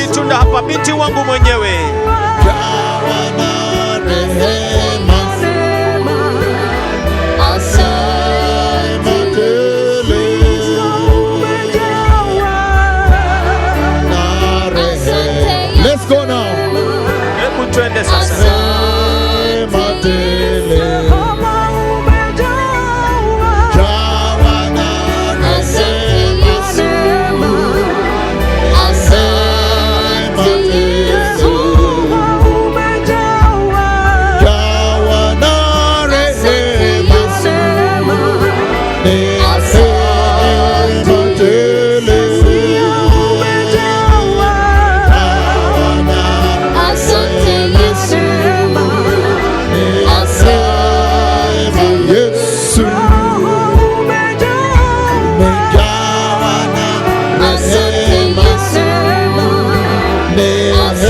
ulitunda hapa, binti wangu mwenyewe. Jawa na rehema, asante tele na rehema. Let's go now. Hebu twende sasa.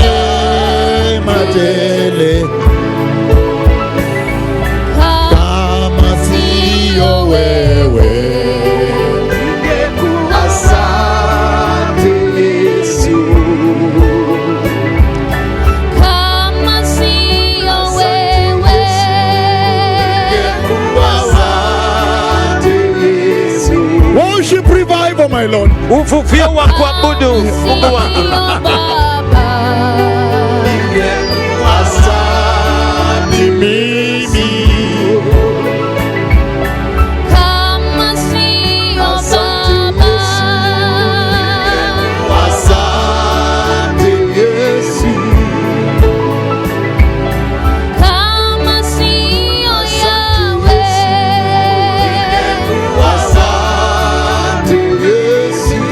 Rehema tele. Kama siyo wewe, asante Yesu. Kama siyo wewe, asante Yesu. Worship revival, my Lord. Uvuvio wa kuabudu Mungu wangu. Kama siyo Baba, asante Yesu. kama siyo Yahweh, Asante Yesu.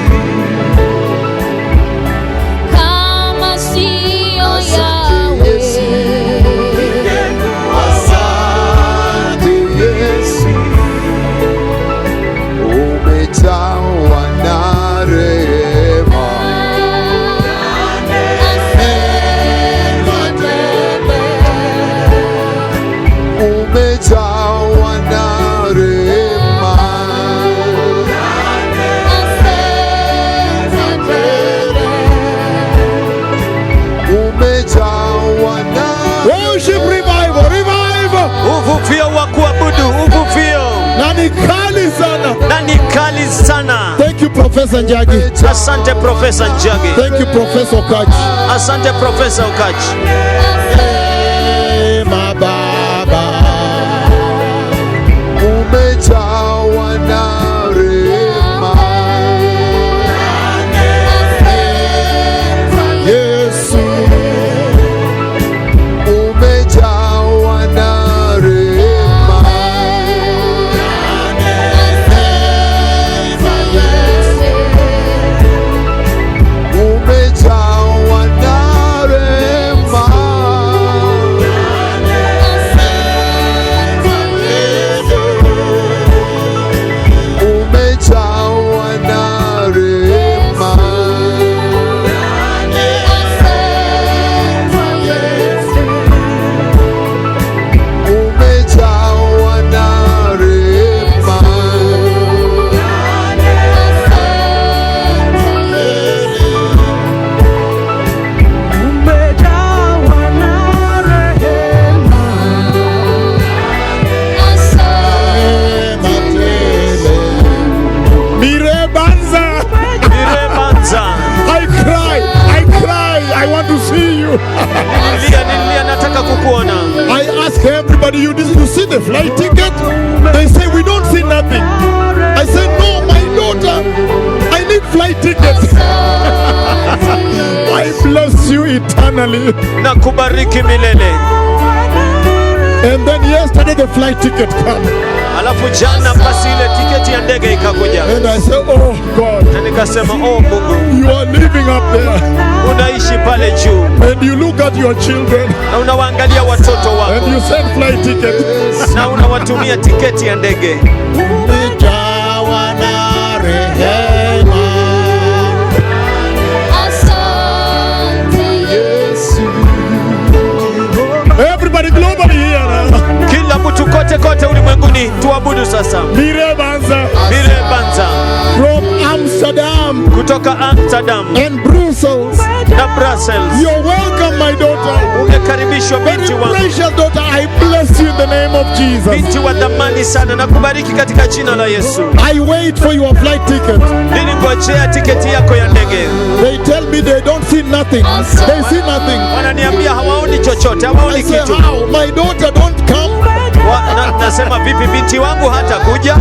kama siyo Yahweh, Asante Yesu. Umejawa na rehema, umejawa na rehema, umejawa na worship revival, revival. Uvuvio wa kuabudu, uvuvio. Na ni kali sana. Na ni kali sana. Thank you, Professor Njagi. Asante Profesa Njagi. Thank you, Professor Okachi. Asante Profesa Okachi. Rehema Baba, umejawa na rehema, Yesu, umejawa na rehema, umejawa na rehema. Umejawa na rehema, umejawa na rehema, Mirebanza. Mirebanza. I want to see you. Nilia nataka kukuona. I ask everybody, you see the flight ticket? They say we don't see nothing. I say no, my daughter, I need flight tickets. I bless you eternally. Na kubariki milele. And then yesterday the flight ticket came. Alafu jana basi ile tiketi ya ndege ikakuja. And I said, oh God. Na nikasema oh Mungu. You are living up there. Unaishi pale juu. And you look at your children. Na unawaangalia watoto wako. And you send flight ticket. Na unawatumia tiketi ya ndege. Umejawa na rehema, asante Yesu. Everybody globally here now. Kila mtu kote kote ulimwenguni tuabudu sasa. Mirebanza. Mirebanza. From Amsterdam. Kutoka Amsterdam. And Brussels. Na muscles. You're welcome, my daughter. Umekaribishwa Very binti wangu. precious daughter, I bless you in the name of Jesus. Binti wa thamani sana, na kubariki katika jina la Yesu. I wait for your flight ticket. Nilingojea tiketi yako ya ndege. They tell me they don't see nothing. They see nothing. Wananiambia hawaoni chochote, I hawaoni say, kitu. how? My daughter don't come. Nasema vipi binti wangu hata kuja?